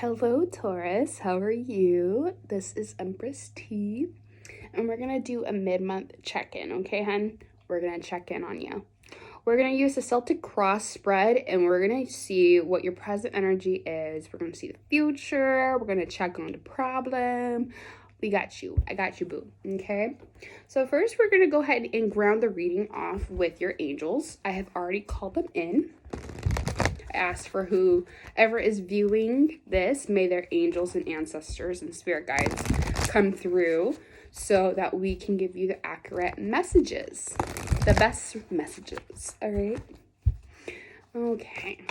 Hello, Taurus. How are you? This is Empress Tea, and we're going to do a mid-month check-in, okay, hun? We're going to check in on you. We're going to use the Celtic Cross spread, and we're going to see what your present energy is. We're going to see the future. We're going to check on the problem. We got you. I got you, boo. Okay? So first, we're going to go ahead and ground the reading off with your angels. I have already called them in. I asked for whoever is viewing this, may their angels and ancestors and spirit guides come through so that we can give you the accurate messages, the best messages. All right? Okay.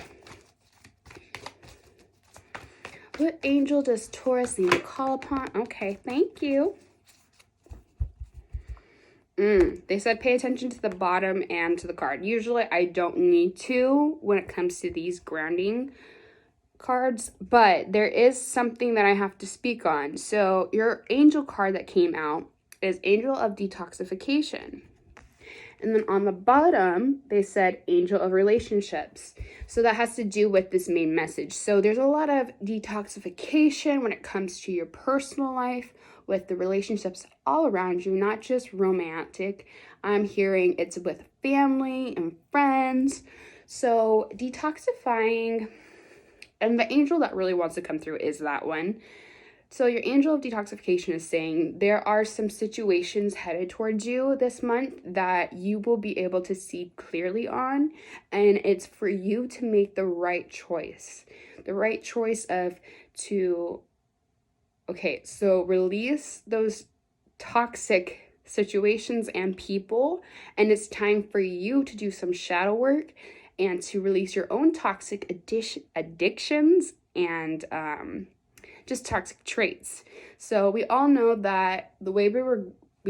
What angel does Taurus need to call upon? Okay, thank you. They said pay attention to the bottom and to the card. Usually I don't need to when it comes to these grounding cards, but there is something that I have to speak on. So your angel card that came out is Angel of Detoxification. And then on the bottom, they said Angel of Relationships. So that has to do with this main message. So there's a lot of detoxification when it comes to your personal life with the relationships all around you, not just romantic. I'm hearing it's with family and friends. So detoxifying, and the angel that really wants to come through is that one. So your angel of detoxification is saying there are some situations headed towards you this month that you will be able to see clearly on, and it's for you to make the right choice. The right choice so release those toxic situations and people, and it's time for you to do some shadow work and to release your own toxic addictions and just toxic traits. So we all know that the way we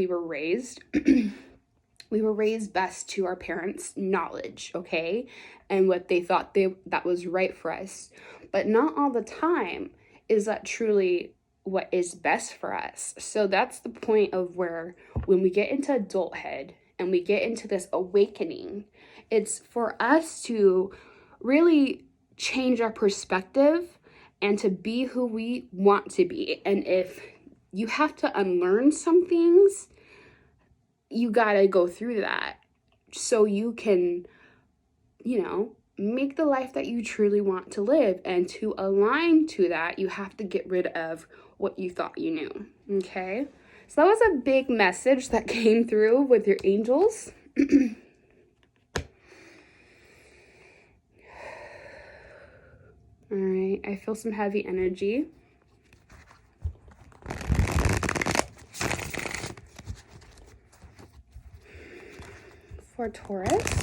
were raised, we were raised best to our parents' knowledge, okay, and what they thought that was right for us. But not all the time is that truly what is best for us. So that's the point of where when we get into adulthood and we get into this awakening, it's for us to really change our perspective and to be who we want to be. And if you have to unlearn some things, you gotta go through that so you can, make the life that you truly want to live. And to align to that, you have to get rid of what you thought you knew, okay? So that was a big message that came through with your angels. All right, I feel some heavy energy. For Taurus.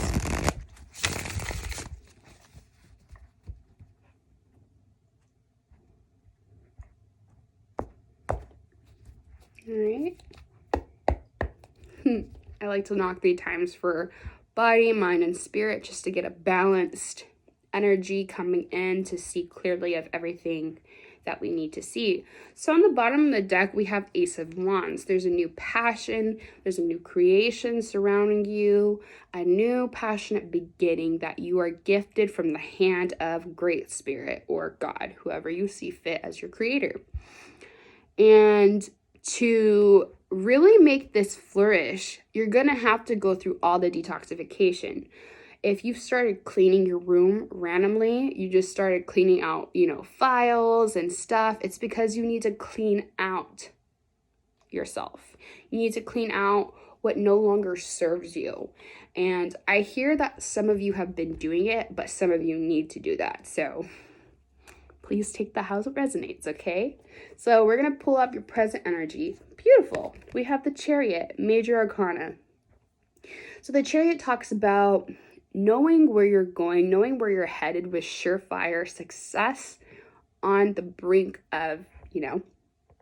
All right. I like to knock 3 times for body, mind, and spirit just to get a balanced energy coming in to see clearly of everything that we need to see. So on the bottom of the deck, we have Ace of Wands. There's a new passion. There's a new creation surrounding you, a new passionate beginning that you are gifted from the hand of Great Spirit or God, whoever you see fit as your creator. And to really make this flourish, you're going to have to go through all the detoxification. If you've started cleaning your room randomly, you just started cleaning out, files and stuff, it's because you need to clean out yourself. You need to clean out what no longer serves you. And I hear that some of you have been doing it, but some of you need to do that. So please take the how it resonates, okay? So we're going to pull up your present energy. Beautiful. We have the Chariot, Major Arcana. So the Chariot talks about knowing where you're going, knowing where you're headed with surefire success on the brink of,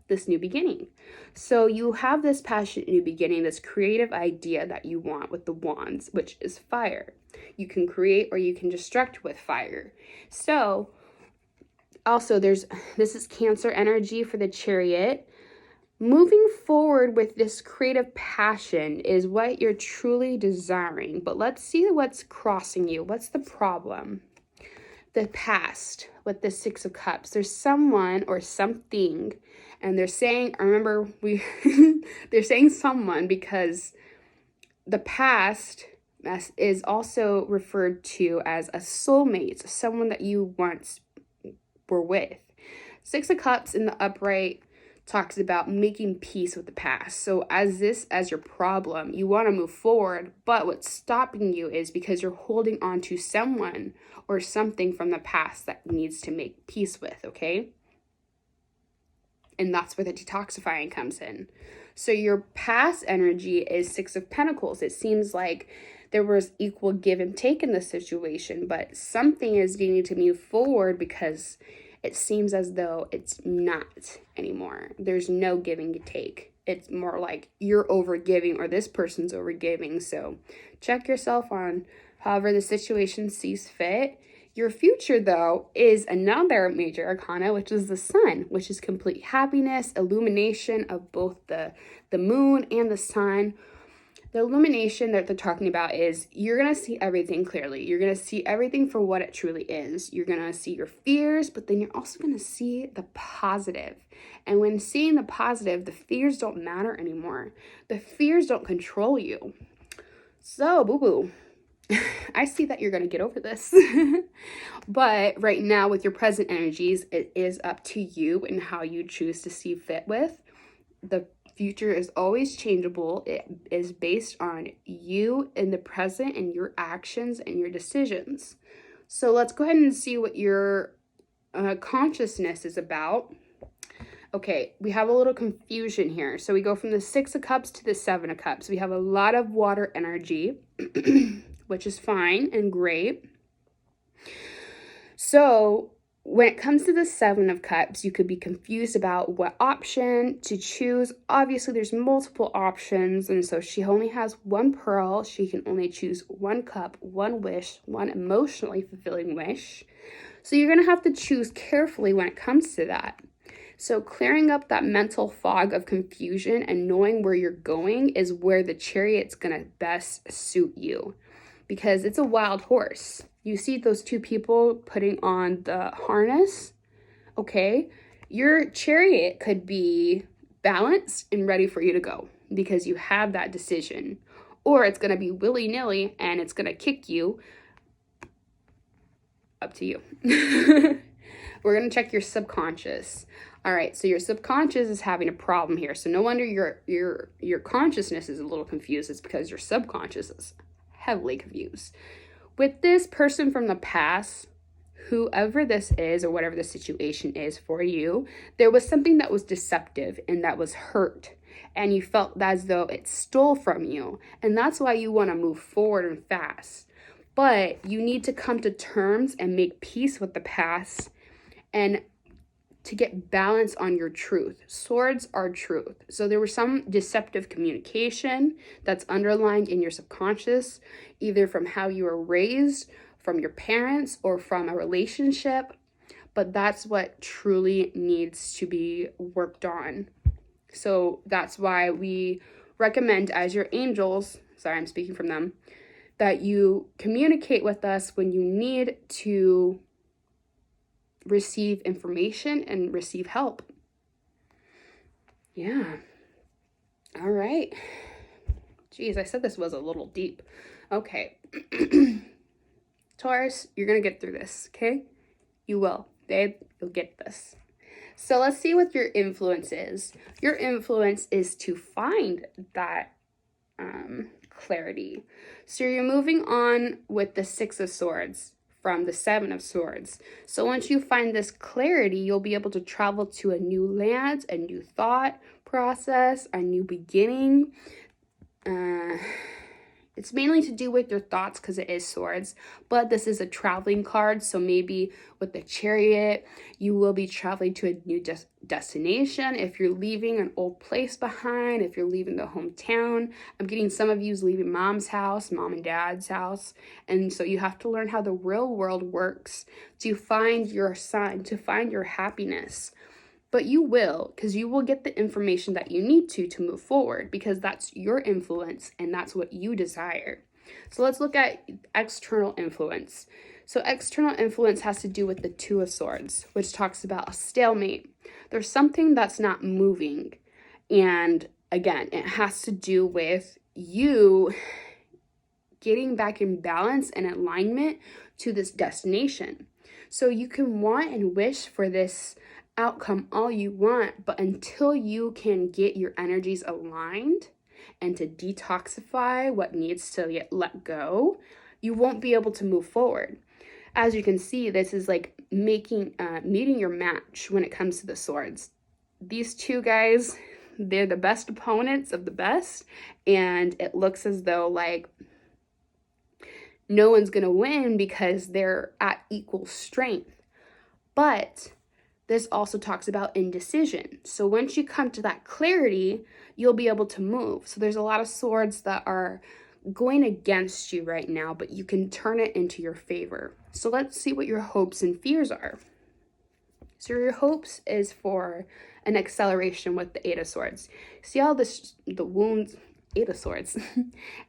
this new beginning. So you have this passionate new beginning, this creative idea that you want with the wands, which is fire. You can create or you can destruct with fire. So also this is Cancer energy for the Chariot. Moving forward with this creative passion is what you're truly desiring. But let's see what's crossing you. What's the problem? the past with the Six of Cups. There's someone or something, and they're saying, I remember they're saying someone because the past is also referred to as a soulmate, someone that you once were with. Six of Cups in the upright talks about making peace with the past. So as your problem, you want to move forward, but what's stopping you is because you're holding on to someone or something from the past that needs to make peace with, okay? And that's where the detoxifying comes in. So your past energy is Six of Pentacles. It seems like there was equal give and take in the situation, but something is needing to move forward because it seems as though it's not anymore. There's no giving and take. It's more like you're overgiving or this person's overgiving. So check yourself on however the situation sees fit. Your future, though, is another major arcana, which is the sun, which is complete happiness, illumination of both the moon and the sun. The illumination that they're talking about is you're going to see everything clearly. You're going to see everything for what it truly is. You're going to see your fears, but then you're also going to see the positive. And when seeing the positive, the fears don't matter anymore. The fears don't control you. So, boo-boo, I see that you're going to get over this. But right now, with your present energies, it is up to you and how you choose to see fit with. The future is always changeable. It is based on you in the present and your actions and your decisions. So let's go ahead and see what your consciousness is about. Okay, we have a little confusion here. So we go from the Six of Cups to the Seven of Cups. We have a lot of water energy, which is fine and great. So when it comes to the Seven of Cups, you could be confused about what option to choose. Obviously, there's multiple options, and so she only has one pearl. She can only choose one cup, one wish, one emotionally fulfilling wish. So you're going to have to choose carefully when it comes to that. So clearing up that mental fog of confusion and knowing where you're going is where the Chariot's going to best suit you, because it's a wild horse. You see those two people putting on the harness, okay? Your Chariot could be balanced and ready for you to go because you have that decision. Or it's going to be willy-nilly and it's going to kick you. Up to you. We're going to check your subconscious. All right, so your subconscious is having a problem here. So no wonder your consciousness is a little confused. It's because your subconscious is heavily confused. With this person from the past, whoever this is or whatever the situation is for you, there was something that was deceptive and that was hurt. And you felt as though it stole from you. And that's why you want to move forward and fast. But you need to come to terms and make peace with the past and to get balance on your truth. Swords are truth. So there was some deceptive communication that's underlined in your subconscious, either from how you were raised, from your parents, or from a relationship. But that's what truly needs to be worked on. So that's why we recommend, as your angels, sorry, I'm speaking from them, that you communicate with us when you need to receive information and receive help. Yeah. All right. Jeez, I said this was a little deep. Okay. Taurus, you're going to get through this, okay? You will. Babe, you'll get this. So let's see what your influence is. Your influence is to find that clarity. So you're moving on with the Six of Swords from the Seven of Swords. So once you find this clarity, you'll be able to travel to a new land, a new thought process, a new beginning. It's mainly to do with your thoughts because it is swords, but this is a traveling card. So maybe with the Chariot, you will be traveling to a new destination. If you're leaving an old place behind, if you're leaving the hometown, I'm getting some of you's leaving mom's house, mom and dad's house. And so you have to learn how the real world works to find your sign, to find your happiness. But you will, because you will get the information that you need to move forward, because that's your influence and that's what you desire. So let's look at external influence. So external influence has to do with the Two of Swords, which talks about a stalemate. There's something that's not moving. And again, it has to do with you getting back in balance and alignment to this destination. So you can want and wish for this outcome all you want, but until you can get your energies aligned and to detoxify what needs to get let go, you won't be able to move forward. As you can see, this is like meeting your match when it comes to the swords. These two guys, they're the best opponents of the best, and it looks as though like no one's gonna win because they're at equal strength. But this also talks about indecision. So once you come to that clarity, you'll be able to move. So there's a lot of swords that are going against you right now, but you can turn it into your favor. So let's see what your hopes and fears are. So your hopes is for an acceleration with the Eight of Swords. See all this, the wounds, Eight of Swords,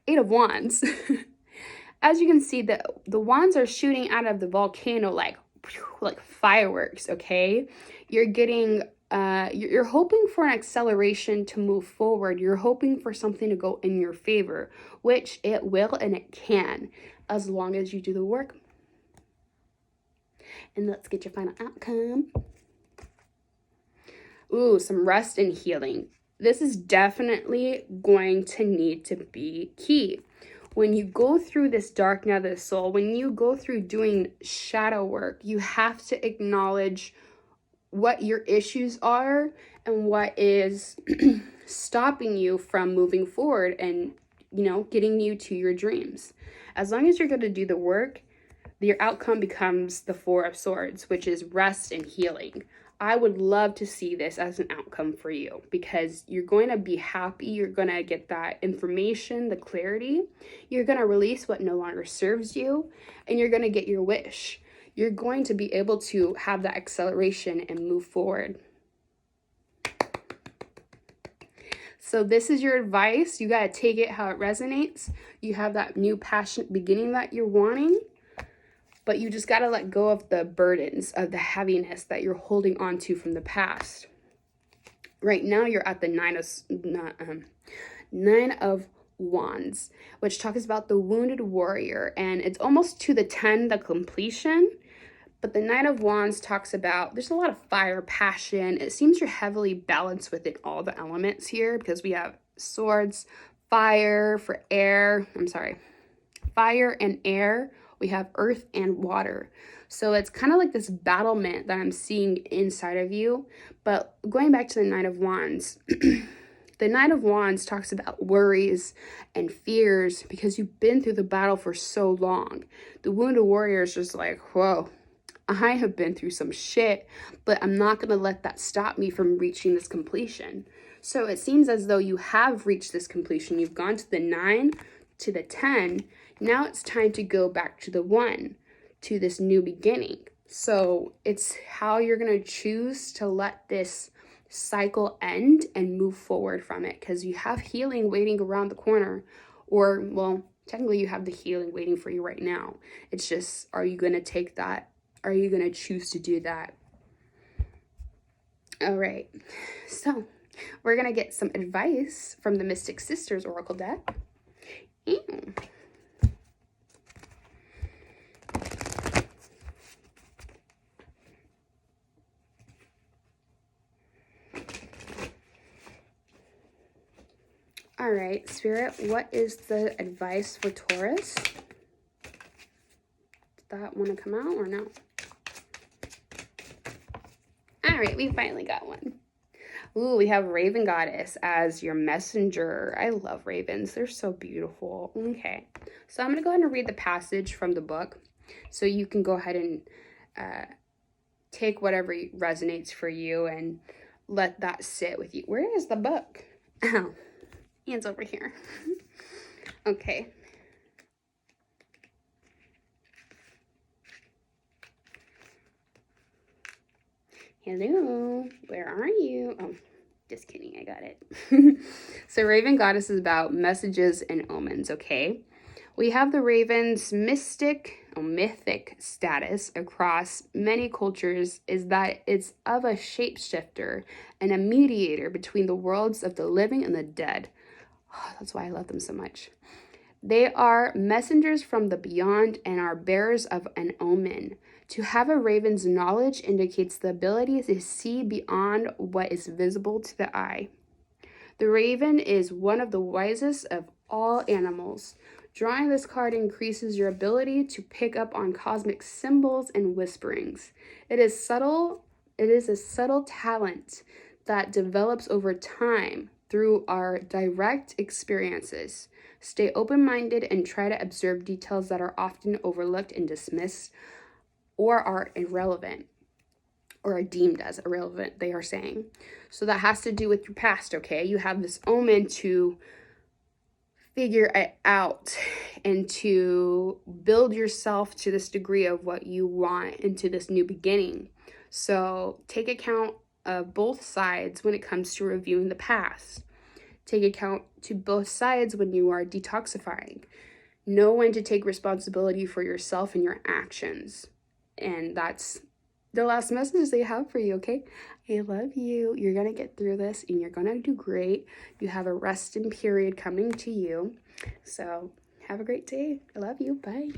Eight of Wands. As you can see, the wands are shooting out of the volcano like fireworks, okay? You're getting, you're hoping for an acceleration to move forward. You're hoping for something to go in your favor, which it will and it can, as long as you do the work. And let's get your final outcome. Ooh, some rest and healing. This is definitely going to need to be key. When you go through this dark night of the soul, when you go through doing shadow work, you have to acknowledge what your issues are and what is stopping you from moving forward and, you know, getting you to your dreams. As long as you're going to do the work, your outcome becomes the Four of Swords, which is rest and healing. I would love to see this as an outcome for you because you're going to be happy. You're going to get that information, the clarity. You're going to release what no longer serves you, and you're going to get your wish. You're going to be able to have that acceleration and move forward. So this is your advice. You got to take it how it resonates. You have that new passionate beginning that you're wanting. But you just got to let go of the burdens, of the heaviness that you're holding on to from the past. Right now, you're at the Nine of Wands, which talks about the wounded warrior. And it's almost to the 10, the completion. But the Nine of Wands talks about, there's a lot of fire, passion. It seems you're heavily balanced within all the elements here because we have swords, fire for air. Fire and air. We have earth and water. So it's kind of like this battlement that I'm seeing inside of you. But going back to the Knight of Wands, the Knight of Wands talks about worries and fears because you've been through the battle for so long. The Wounded Warrior is just like, whoa, I have been through some shit, but I'm not going to let that stop me from reaching this completion. So it seems as though you have reached this completion. You've gone to the 9, to the 10. Now it's time to go back to the 1, to this new beginning. So it's how you're going to choose to let this cycle end and move forward from it, because you have healing waiting around the corner, or, well, technically you have the healing waiting for you right now. It's just, are you going to take that? Are you going to choose to do that? All right. So we're going to get some advice from the Mystic Sisters Oracle deck. Ew. All right, Spirit, what is the advice for Taurus? Did that want to come out or no? All right, we finally got one. Ooh, we have Raven Goddess as your messenger. I love ravens. They're so beautiful. Okay, so I'm going to go ahead and read the passage from the book so you can go ahead and take whatever resonates for you and let that sit with you. Where is the book? Ow. Hands over here. Okay. Hello, where are you? Oh, just kidding, I got it. So Raven Goddess is about messages and omens, okay? We have the ravens, mystic, mythic status across many cultures is that it's of a shapeshifter and a mediator between the worlds of the living and the dead. Oh, that's why I love them so much. They are messengers from the beyond and are bearers of an omen. To have a raven's knowledge indicates the ability to see beyond what is visible to the eye. The raven is one of the wisest of all animals. Drawing this card increases your ability to pick up on cosmic symbols and whisperings. It is a subtle talent that develops over time through our direct experiences. Stay open-minded and try to observe details that are often overlooked and dismissed or are irrelevant or are deemed as irrelevant, they are saying. So that has to do with your past, okay? You have this omen to figure it out and to build yourself to this degree of what you want into this new beginning. So take account of both sides when it comes to reviewing the past. Take account to both sides when you are detoxifying. Know when to take responsibility for yourself and your actions. And that's the last message they have for you, okay? I love you. You're going to get through this and you're going to do great. You have a resting period coming to you. So have a great day. I love you. Bye.